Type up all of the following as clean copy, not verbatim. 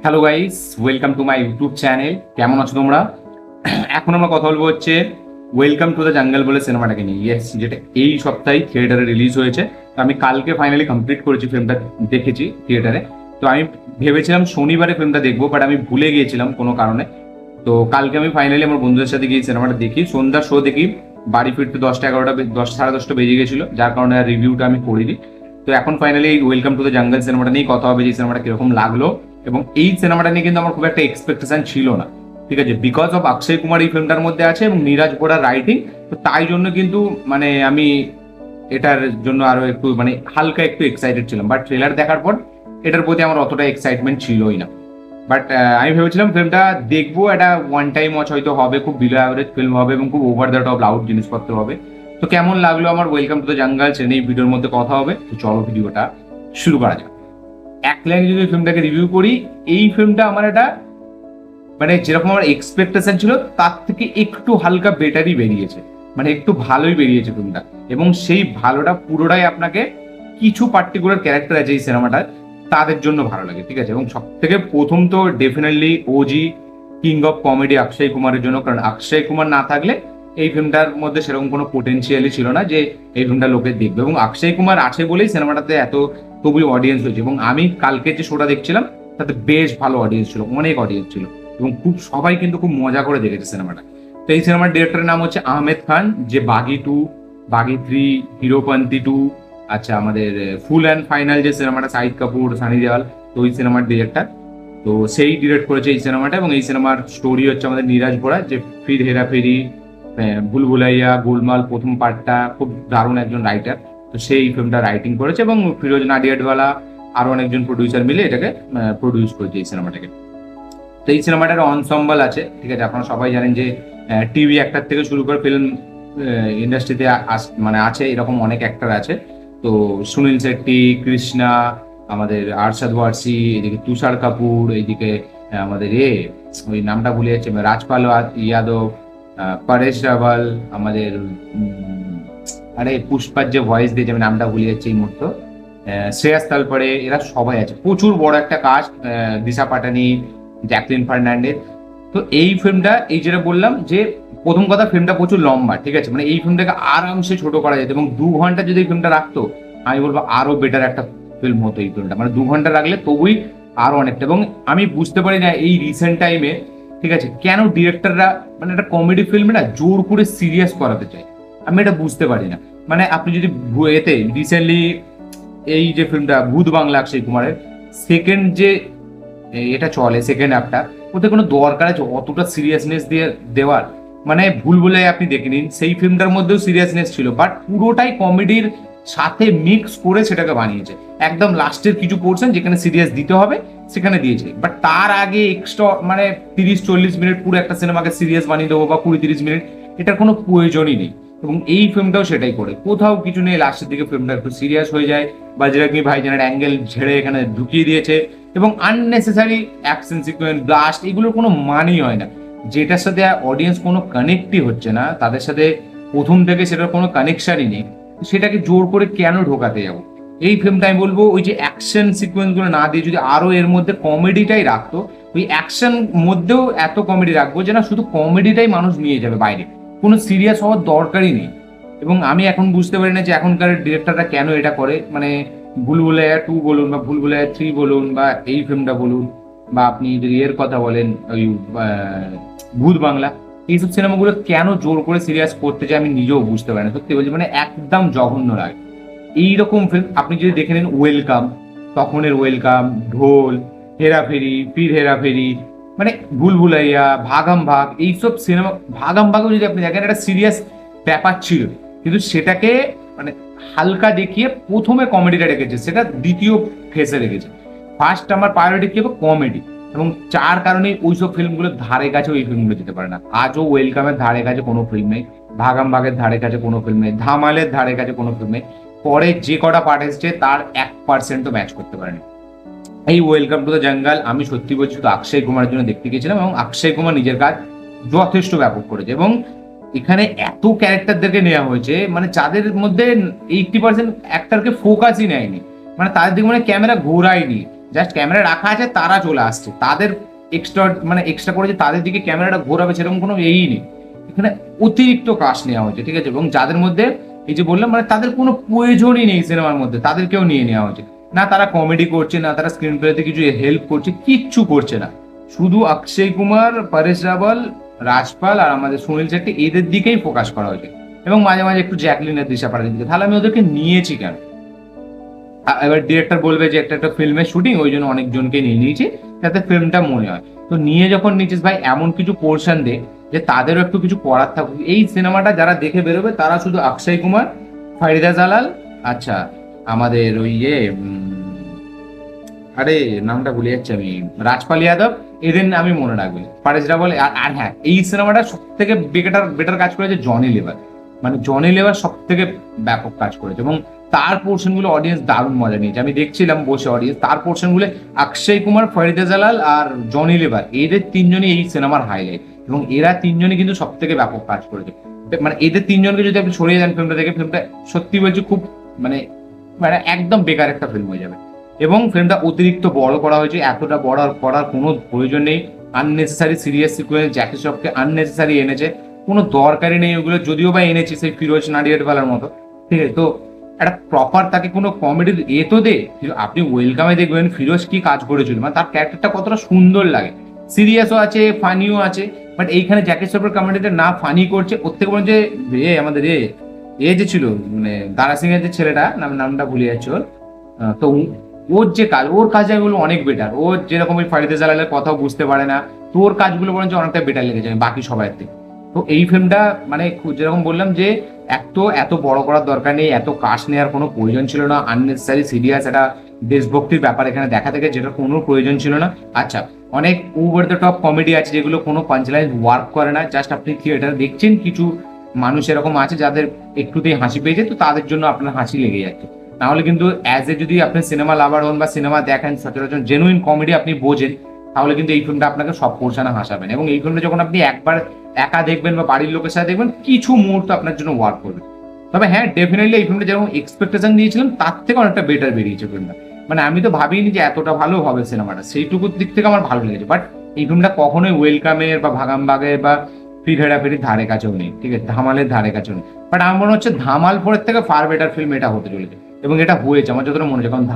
Hello guys, welcome to my YouTube channel. কেমন আছো তোমরা? এখন আমরা কথা বলবো হচ্ছে ওয়েলকাম টু দ্য জঙ্গল বলে সিনেমাটাকে নিয়ে। ইয়েস, যেটা এই সপ্তাহে থিয়েটারে রিলিজ হয়েছে। তো আমি কালকে ফাইনালি কমপ্লিট করেছি, ফিল্মটা দেখেছি থিয়েটারে। তো আমি ভেবেছিলাম শনিবারে ফিল্মটা দেখবো, বাট আমি ভুলে গিয়েছিলাম কোনো কারণে। তো কালকে আমি ফাইনালি আমার বন্ধুদের সাথে গিয়ে সিনেমাটা দেখি, সন্ধ্যার শো দেখি। বাড়ি ফিরতে 10টা 11টা 10 সাড়ে 10টা বেজে গেছিলো, যার কারণে আর রিভিউটা আমি করিনি। তো এখন finally welcome to the jungle সিনেমাটা নিয়ে কথা হবে, যে সিনেমাটা কিরকম লাগলো। এবং এই সিনেমাটা নিয়ে কিন্তু আমার খুব একটা এক্সপেকটেশন ছিল না, ঠিক আছে, বিকজ অফ অক্ষয় কুমার এই ফিল্মটার মধ্যে আছে এবং নীরাজ বোরার রাইটিং। তো তাই জন্য কিন্তু মানে আমি এটার জন্য আরো একটু মানে হালকা একটু এক্সাইটেড ছিলাম, বাট ট্রেলার দেখার পর এটার প্রতি আমার অতটা এক্সাইটমেন্ট ছিলই না। বাট আমি ভেবেছিলাম ফিল্মটা দেখবো, একটা ওয়ান টাইম ওয়াচ হয়তো হবে, খুব বিলো অ্যাভারেজ ফিল্ম হবে এবং খুব ওভার দ্য টপ লাউড জিনিসপত্র হবে। তো কেমন লাগলো আমার ওয়েলকাম টু দ্য জঙ্গল সেটা এই ভিডিওর মধ্যে কথা হবে। তো চলো ভিডিওটা শুরু করা যাক। এক লাইনে যদি ফিল্মটাকে রিভিউ করি, এই ফিল্মটা আমার একটা মানে যেরকম আমার এক্সপেকটেশন ছিল তার থেকে একটু হালকা বেটারই বেরিয়েছে, মানে একটু ভালোই বেরিয়েছে ফিল্মটা। এবং সেই ভালোটা পুরোটাই আপনাকে কিছু পার্টিকুলার ক্যারেক্টার আছে এই সিনেমাটার, তাদের জন্য ভালো লাগে, ঠিক আছে। এবং সব থেকে প্রথম তো definitely OG king of comedy Akshay কুমারের জন্য, কারণ অক্ষয় কুমার না থাকলে এই ফিল্মটার মধ্যে সেরকম কোনো পোটেন্সিয়ালই ছিল না যে এই ফিল্মটা লোকে দেখবে। এবং অক্ষয় কুমার আছে বলেই সিনেমাটাতে এত তবুই অডিয়েন্স হয়েছে। এবং আমি কালকে যে শোটা দেখছিলাম তাতে বেশ ভালো অডিয়েন্স ছিল, অনেক অডিয়েন্স ছিল এবং খুব সবাই কিন্তু খুব মজা করে দেখেছে সিনেমাটা। তো এই সিনেমার ডিরেক্টরের নাম হচ্ছে আহমেদ খান, যে বাগি 2, বাগি 3, হিরোপন্থী 2, আচ্ছা আমাদের ফুল অ্যান্ড ফাইনাল যে সিনেমাটা শাহিদ কাপুর সানি দেওয়াল, তো ওই সিনেমার ডিরেক্টর। তো সেই ডিরেক্ট করেছে এই সিনেমাটা। এবং এই সিনেমার স্টোরি হচ্ছে আমাদের নীরাজ ভোরা, যে ফির হেরাফেরি, ভুল ভুলাইয়া, গোলমাল প্রথম পার্টটা খুব দারুণ একজন রাইটার। তো সেই ফিল্মটা রাইটিং করেছে এবং ফিরোজ নাডিয়াডওয়ালা আরো অনেকজন প্রডিউসার মিলে এটাকে প্রডিউস করেছে এই সিনেমাটাকে। তো এই সিনেমাটার অনসম্বল আছে, ঠিক আছে। আপনারা সবাই জানেন যে টিভি অ্যাক্টর থেকে শুরু করে ফিল্ম ইন্ডাস্ট্রিতে মানে আছে এরকম অনেক অ্যাক্টর আছে। তো সুনীল শেট্টি, কৃষ্ণা, আমাদের আরশাদ ওয়ারসি, এদিকে তুষার কাপুর, এইদিকে আমাদের ওই নামটা ভুলে যাচ্ছে, রাজপাল ইয়াদব, পরেশ রাভাল, আমাদের আরে পুষ্পার যে ভয়েস দিয়েছে আমি নামটা ভুলে যাচ্ছি এই মুহূর্তে, শ্রেয়াস তালপরে, এরা সবাই আছে। প্রচুর বড় একটা কাস্ট, দিশা পাটানি, জ্যাকলিন ফার্নান্ডেজ। তো এই ফিল্মটা এই যেটা বললাম যে প্রথম কথা ফিল্মটা প্রচুর লম্বা, ঠিক আছে, মানে এই ফিল্মটাকে আরামসে ছোট করা যেত এবং 2 ঘন্টা যদি এই ফিল্মটা রাখতো আমি বলবো আরো বেটার একটা ফিল্ম হতো এই ফিল্মটা। মানে 2 ঘন্টা রাখলে তবুই আরো অনেকটা। এবং আমি বুঝতে পারি না এই রিসেন্ট টাইমে, ঠিক আছে, কেন ডিরেক্টররা মানে একটা কমেডি ফিল্মে না জোর করে সিরিয়াস করাতে চায়, আমি এটা বুঝতে পারি না। মানে আপনি যদি এতে রিসেন্টলি এই যে ফিল্মটা ভূত বাংলা অক্ষয় কুমারের সেকেন্ড যে এটা চলে সেকেন্ড হাফটা, ওতে কোনো দরকার আছে অতটা সিরিয়াসনেস দিয়ে দেওয়ার? মানে ভুল বলে আপনি দেখে নিন, সেই ফিল্মটার মধ্যেও সিরিয়াসনেস ছিল, বাট পুরোটাই কমেডির সাথে মিক্স করে সেটাকে বানিয়েছে। একদম লাস্টের কিছু পোর্শন যেখানে সিরিয়াস দিতে হবে সেখানে দিয়েছে, বাট তার আগে এক্সট্রা মানে 30-40 মিনিট পুরো একটা সিনেমাকে সিরিয়াস বানিয়ে দেবো বা 20-30 মিনিট, এটার কোনো প্রয়োজনই নেই। এবং এই ফিল্মটাও সেটাই করে, কোথাও কিছু নেই, লাস্টের দিকে ফিল্মটা একটু সিরিয়াস হয়ে যায়, বাজরাঙ্গি ভাইজানের অ্যাঙ্গেল ঝেড়ে এখানে ঢুকিয়ে দিয়েছে এবং আননেসেসারি অ্যাকশন সিকোয়েন্স, ব্লাস্ট, এগুলোর কোনো মানই হয় না, যেটার সাথে অডিয়েন্স কোনো কানেক্টই হচ্ছে না, তাদের সাথে প্রথম থেকে সেটার কোনো কানেকশনই নেই, সেটাকে জোর করে কেন ঢোকাতে যাবো? এই ফিল্মটা আমি বলবো ওই যে অ্যাকশন সিকোয়েন্সগুলো না দিয়ে যদি আরো এর মধ্যে কমেডিটাই রাখতো, ওই অ্যাকশন মধ্যেও এত কমেডি রাখবো যে না শুধু কমেডিটাই মানুষ নিয়ে যাবে বাইরে, কোনো সিরিয়াস হওয়ার দরকারই নেই। এবং আমি এখন বুঝতে পারি না যে এখনকার ডিরেক্টররা কেন এটা করে। মানে ভুল ভুলাইয়া 2 বলুন বা ভুল ভুলাইয়া 3 বলুন বা এই ফিল্মটা বলুন, বা আপনি যদি এর কথা বলেন ওই ভূত বাংলা, এইসব সিনেমাগুলো কেন জোর করে সিরিয়াস করতে চায় আমি নিজেও বুঝতে পারি না, সত্যি বলছি, মানে একদম জঘন্য লাগে। এইরকম ফিল্ম আপনি যদি দেখে নেন ওয়েলকাম, তখনের ওয়েলকাম, ঢোল, হেরাফেরি, ফির হেরাফেরি, মানে ভুল ভুলাইয়া, ভাগাম ভাগ, এইসব সিনেমা, ভাগাম ভাগও যদি আপনি দেখেন একটা সিরিয়াস ব্যাপার ছিল, কিন্তু সেটাকে মানে হালকা দেখিয়ে প্রথমে কমেডিটা রেখেছে, সেটা দ্বিতীয় ফেসে রেখেছে। ফার্স্ট আমার প্রায়োরিটি কি হবে? কমেডি। এবং যার কারণে ওইসব ফিল্মগুলোর ধারে কাছে ওই ফিল্মগুলো যেতে পারে না। আজও ওয়েলকামের ধারে কাছে কোনো ফিল্ম নেই, ভাগাম ভাগের ধারে কাছে কোনো ফিল্ম নেই, ধামালের ধারে কাছে কোনো ফিল্ম নেই, পরে যে কটা পার্ট এসছে তার 1% ম্যাচ করতে পারেনি। এই ওয়েলকাম টু দ্য জঙ্গল আমি সত্যি বলছি শুধু অক্ষয় কুমারের জন্য দেখতে গেছিলাম এবং অক্ষয় কুমার নিজের কাজ যথেষ্ট ব্যাপক করেছে। এবং এখানে এত ক্যারেক্টারদেরকে নেওয়া হয়েছে মানে যাদের মধ্যে 80% অ্যাক্টরকে ফোকাসই নেয়নি, মানে তাদের দিকে মানে ক্যামেরা ঘোরায়নি। জাস্ট ক্যামেরা রাখা আছে, তারা চলে আসছে, তাদের এক্সট্রা করে যে তাদের দিকে ক্যামেরাটা ঘোরাবে সেরকম কোনো এই নেই। এখানে অতিরিক্ত কাজ নেওয়া হয়েছে, ঠিক আছে, এবং যাদের মধ্যে এই যে বললাম মানে তাদের কোনো প্রয়োজনই নেই সিনেমার মধ্যে, তাদেরকেও নিয়ে নেওয়া হয়েছে। না তারা কমেডি করছে, না তারা স্ক্রিন প্লেতে কিছু হেল্প করছে, কিচ্ছু করছে না। শুধু অক্ষয় কুমার, পরেশ রাওয়াল, রাজপাল আর আমাদের সুনীল শেট্টি এদের দিকেই ফোকাস করা হয়েছে, এবং মাঝে মাঝে একটু জ্যাকলিনের দিশা পাঠাতে দিকে। তাহলে আমি ওদেরকে নিয়েছি কেন? এবার ডিরেক্টর বলবে যে একটা ফিল্মের শুটিং, ওই জন্য অনেকজনকে নিয়ে নিয়েছি যাতে ফিল্মটা মনে হয়। তো নিয়ে যখন নিয়েছিস ভাই, এমন কিছু পোর্শন দে যে তাদেরও একটু কিছু করার থাকুক। এই সিনেমাটা যারা দেখে বেরোবে তারা শুধু অক্ষয় কুমার, ফারিদা জালাল, আচ্ছা আমাদের ওই আরে নামটা ভুলে যাচ্ছি আমি, রাজপাল যাদব, এদের আমি মনে রাখবে, পারেশ রাওয়াল। আর হ্যাঁ, এই সিনেমাটা সব থেকে বেটার কাজ করেছে জনি লেবার। মানে জনি লেবার সব থেকে ব্যাপক কাজ করেছে, এবং তার পোর্শন গুলো অডিয়েন্স দারুণ মজা নিয়েছে। আমি দেখছিলাম বসে অডিয়েন্স, তার পোর্শন গুলো অক্ষয় কুমার, ফরিদা জালাল আর জনি লেবার, এদের তিনজনই এই সিনেমার হাইলাইট, এবং এরা তিনজনই কিন্তু সব থেকে ব্যাপক কাজ করেছে। মানে এদের তিনজনকে যদি আপনি সরিয়ে যান ফিল্মটা দেখে, ফিল্মটা সত্যি বলছি খুব মানে মানে একদম বেকার একটা ফিল্ম হয়ে যাবে। এবং ফিল্মটা অতিরিক্ত বড় করা হয়েছে, এতটা বড় করার কোনো প্রয়োজন নেই। আননেসেসারি সিরিয়াস সিকুয়েন্স জ্যাকি শ্রফকে আননেসেসারি এনেছে, কোনো দরকারই নেই ওগুলো, যদিও বা এনেছে সেই ফিরোজ নাডিয়াডওয়ালার মতো, ঠিক আছে। তো একটা প্রপার তাকে কোনো কমেডির তো দে। আপনি ওয়েলকামে দেখবেন ফিরোজ কি কাজ করেছিল, মানে তার ক্যারেক্টারটা কতটা সুন্দর লাগে, সিরিয়াসও আছে, ফানিও আছে। বাট এইখানে জ্যাকি শ্রফের কমেডিটা না ফানি করছে, ওর থেকে বরং যে আমাদের যে ছিল মানে দারা সিং এর যে ছেলেটা, নামটা ভুলে যাচ্ছে ওর, তো ওর যে কাজ, ওর কাজগুলো অনেক বেটার। ও যেরকম ওই ফারিদা জালালের কথাও বুঝতে পারে না, তো ওর কাজগুলো বরঞ্চ অনেকটা বেটার লেগেছে বাকি সবাই থেকে। তো এই ফিল্মটা মানে যেরকম বললাম যে এত বড় করার দরকার নেই, এত কাশ নেওয়ার কোনো প্রয়োজন ছিল না, আননেসেসারি সিরিয়াস একটা দেশভক্তির ব্যাপার এখানে দেখা থেকে, যেটা কোনো প্রয়োজন ছিল না। আচ্ছা, অনেক ওভার দ্য টপ কমেডি আছে যেগুলো কোনো পাঞ্চলাইন ওয়ার্ক করে না, জাস্ট আপনি থিয়েটার দেখছেন, কিছু মানুষ এরকম আছে যাদের একটুতেই হাসি পেয়েছে, তো তাদের জন্য আপনার হাসি লেগে যাচ্ছে। নাহলে কিন্তু অ্যাজ এ যদি আপনি সিনেমা লাভার হন বা সিনেমা দেখেন সচরাচর জেনুইন কমেডি আপনি বোঝেন, তাহলে কিন্তু এই ফিল্মটা আপনাকে সব পোর্শনে হাসাবেন। এবং এই ফিল্মটা যখন আপনি একবার একা দেখবেন বা বাড়ির লোকের সাথে দেখবেন, কিছু মুহূর্ত আপনার জন্য ওয়ার্ক করবে। তবে হ্যাঁ, ডেফিনেটলি এই ফিল্মটা যেরকম এক্সপেকটেশন দিয়েছিলাম তার থেকে অনেকটা বেটার বেরিয়েছে ফিল্মটা। মানে আমি তো ভাবিনি যে এতটা ভালো হবে সিনেমাটা, সেইটুকুর দিক থেকে আমার ভালো লেগেছে। বাট এই ফিল্মটা কখনোই ওয়েলকামের বা ভাগামবাগের বা ফির হেরাফেরির ধারে কাছেও নেই, ঠিক আছে, ধামালের ধারে কাছেও নেই। বাট আমার মনে হচ্ছে ধামাল 4 থেকে ফার বেটার ফিল্ম এটা হতে চলেছে, এবং এটা হয়েছে আমার যতটা মনে হচ্ছে। কারণ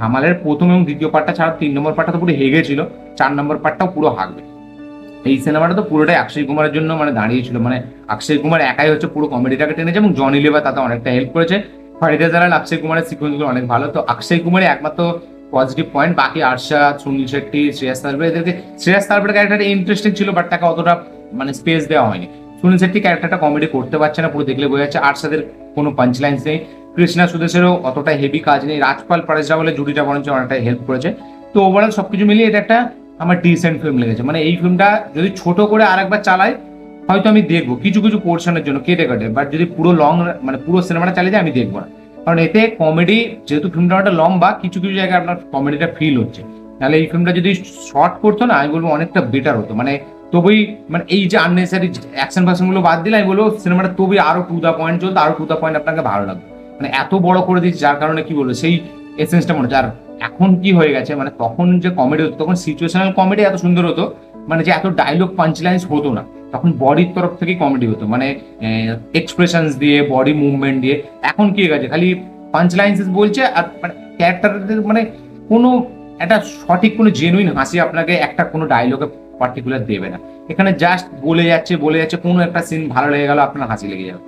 ধামালের প্রথম এবং দ্বিতীয় পার্টটা ছাড়া 3 নম্বর পার্টটা তো পুরো হেগেছিল, 4 নম্বর পার্টটাও পুরো হাঁকবে। এই সিনেমাটা তো পুরোটাই অক্ষয় কুমারের জন্য মানে দাঁড়িয়েছিল, মানে অক্ষয় কুমার একাই হচ্ছে পুরো কমেডিটাকে টেনেছে, এবং জনি লেবার তাতে অনেকটা হেল্প করেছে। ফারিদা জালাল, অক্ষয় কুমারের সিকোয়েন্সগুলো অনেক ভালো। তো অক্ষয় কুমারের একমাত্র পজিটিভ পয়েন্ট, বাকি আরশাদ, সুনীল শেট্টি, শ্রেয়াস তালবে, এদেরকে শ্রেয়াস তালবের ক্যারেক্টারটা ইন্টারেস্টিং ছিল, বাট তাকে অতটা মানে স্পেস দেওয়া হয়নি। সুনীল শেট্টি ক্যারেক্টারটা কমেডি করতে পারছে না, পুরো দেখলে বোঝা যাচ্ছে। আরশাদের কোনো পাঞ্চ লাইন্স নেই, কৃষ্ণা সুদেশেরও অতটা হেভি কাজ নেই, রাজপাল পরেশ রাওয়ালের জুটিটা বরঞ্চ অনেকটা হেল্প করেছে। তো ওভারঅল সবকিছু মিলিয়ে এটা একটা আমার ডিসেন্ট ফিল্ম লেগেছে। মানে এই ফিল্মটা যদি ছোট করে আরেকবার চালাই হয়তো আমি দেখবো কিছু কিছু পোর্শনের জন্য কেটে কেটে, বাট যদি পুরো মানে পুরো সিনেমাটা চালিয়ে যায় আমি দেখবো না। কারণ এতে কমেডি, যেহেতু ফিল্মটা একটা লম্বা, কিছু কিছু জায়গায় আপনার কমেডিটা ফিল হচ্ছে। তাহলে এই ফিল্মটা যদি শর্ট করতো না, আমি বলবো অনেকটা বেটার হতো। মানে তবেই মানে এই যে আননেসারি অ্যাকশন ফ্যাকশন গুলো বাদ দিলে আমি বলবো সিনেমাটা তবেই আরো টু দা পয়েন্ট চলতো, আরো টু দা পয়েন্ট আপনাকে ভালো লাগবে। মানে এত বড় করে দিচ্ছে যার কারণে কি বলবো সেই এসেন্সটা মনে হচ্ছে। আর এখন কি হয়ে গেছে, মানে তখন যে কমেডি হতো তখন সিচুয়েশনাল কমেডি এত সুন্দর হতো, মানে যে এত ডায়লগ পাঞ্চ লাইন্স হতো না, তখন বডির তরফ থেকেই কমেডি হতো, মানে এক্সপ্রেশনস দিয়ে, বডি মুভমেন্ট দিয়ে। এখন কি হয়ে গেছে, খালি পাঞ্চ লাইন্স বলছে, আর মানে ক্যারেক্টারদের মানে কোনো একটা সঠিক কোনো জেনুইন হাসি আপনাকে একটা কোনো ডায়লগে পার্টিকুলার দেবে না। এখানে জাস্ট বলে যাচ্ছে, কোনো একটা সিন ভালো লেগে গেল আপনার হাসি লেগে যাবে।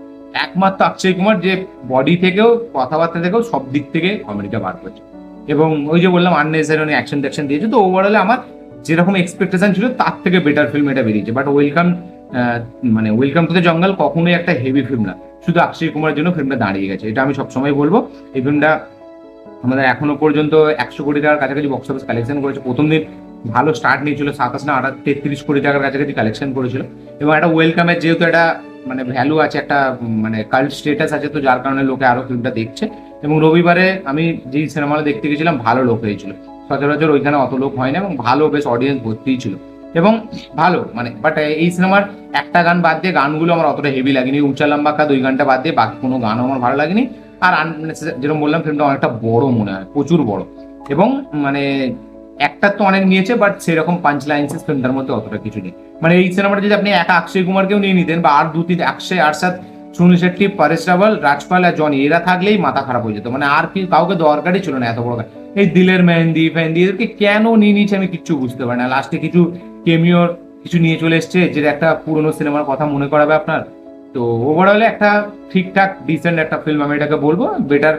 একমাত্র অক্ষয় কুমার যে বডি থেকেও, কথাবার্তা থেকেও, সব দিক থেকে কমেডিটা বার করছে। এবং ওই যে বললাম আননেসেসারি অ্যাকশন ট্যাকশন দিয়েছে, তো ওভারঅল আমার যেরকম এক্সপেকটেশন ছিল তার থেকে বেটার ফিল্ম এটা বেরিয়েছে। But welcome to the jungle কখনোই একটা হেভি ফিল্ম না, শুধু অক্ষয় কুমারের জন্য ফিল্মটা দাঁড়িয়ে গেছে, এটা আমি সবসময় বলবো। এই ফিল্মটা আমাদের এখনো পর্যন্ত 100 কোটি টাকার কাছাকাছি বক্স অফিস কালেকশন করেছে। প্রথম দিন ভালো স্টার্ট নিয়েছিল, 27 না 33 কোটি টাকার কাছাকাছি কালেকশন করেছিল। এবং একটা ওয়েলকামের যেহেতু একটা মানে ভ্যালু আছে, একটা মানে কাল্ট স্টেটাস আছে, তো যার কারণে লোকে আরো ফিল্মটা দেখছে। এবং রবিবারে আমি যেই সিনেমাটা দেখতে গেছিলাম ভালো লোক হয়েছিল, সচরাচর ওইখানে অত লোক হয় না, এবং ভালো বেশ অডিয়েন্স ভর্তিই ছিল এবং ভালো মানে। বাট এই সিনেমার একটা গান বাদ দিয়ে গানগুলো আমার অতটা হেভি লাগেনি, উঁচা লম্বা কা 2 ঘন্টা বাদ দিয়ে বাকি কোনো গানও আমার ভালো লাগেনি। আর যেরকম বললাম ফিল্মটা অনেকটা বড় মনে হয়, প্রচুর বড়। এবং মানে একটা তো অনেক নিয়েছে, বাট সেরকম পাঞ্চ লাইন্সেস ফিল্মটার মধ্যে অতটা কিছু নেই। মানে এই সিনেমাটা যদি আপনি একা অক্ষয় কুমারকেও নিয়ে নিতেন, বা আর 2-3 অক্ষয়, আরশাদ, সুনীল শেট্টি, পরেশ রাওয়াল, রাজপাল আর জনি, এরা থাকলেই মাথা খারাপ হয়ে যেত। মানে আর কি কাউকে দরকারই ছিল না এত বড়। এই দিলের মেহেন্দি ফেহেন্দি এদেরকে কেন নিয়ে নিয়েছে আমি কিচ্ছু বুঝতে পারি না। লাস্টে কিছু কেমিওর কিছু নিয়ে চলে এসছে, যেটা একটা পুরোনো সিনেমার কথা মনে করাবে আপনার। তো ওভারঅলে একটা ঠিকঠাক ডিসেন্ট একটা ফিল্ম আমি এটাকে বলবো। বেটার,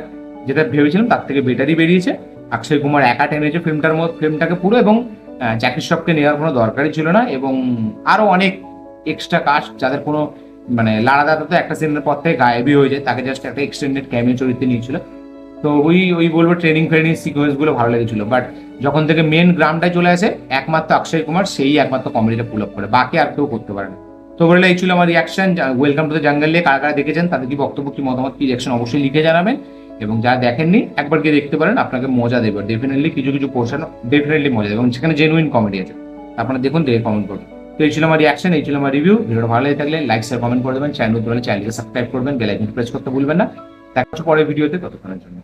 যেটা ভেবেছিলাম তার থেকে বেটারই বেরিয়েছে। অক্ষয় কুমার একা টেনেছে ফিল্মটাকে পুরো, এবং জ্যাকি শ্রফকে নেওয়ার কোনো দরকারই ছিল না। এবং আরো অনেক এক্সট্রা কাস্ট যাদের কোনো মানে লাড়া দাদা তো একটা সিনের পর থেকে গায়েবই হয়ে যায়, তাকে জাস্ট একটা এক্সটেন্ডেড ক্যামিও চরিত্রে নিয়েছিল। তো ওই বলবো ট্রেনিং সিকোয়েন্স গুলো ভালো লেগেছিল, বাট যখন থেকে মেন গ্রামটায় চলে আসে একমাত্র অক্ষয় কুমার সেই একমাত্র কমেডিটা পুল আপ করে, বাকি আর কেউ করতে পারে না। তো বলে এই ছিল আমার reaction welcome to the jungle নিয়ে। কারা কারা দেখেছেন, তাদের কি বক্তব্য, কি মতামত, কি রিয়াকশন অবশ্যই লিখে জানাবেন। এবং যারা দেখেননি একবার গিয়ে দেখতে পারেন, আপনাকে মজা দেবে ডেফিনেটলি। কিছু কিছু পোর্শন ডেফিনেটলি মজা দেবে, এবং সেখানে জেনুইন কমেডি আছে। আপনারা দেখুন, দেখে কমেন্ট করবেন। তো এই ছিল আমার রিয়াকশন, এই ছিল আমার রিভিউ। ভিডিওটা ভালো লেগে থাকলে লাইক শেয়ার কমেন্ট করে দেবেন, চ্যানেলকে সাবস্ক্রাইব করবেন, বেল আইকন প্রেস করতে ভুলবেন না। দেখা হচ্ছে পরের ভিডিওতে, ততক্ষণের জন্য।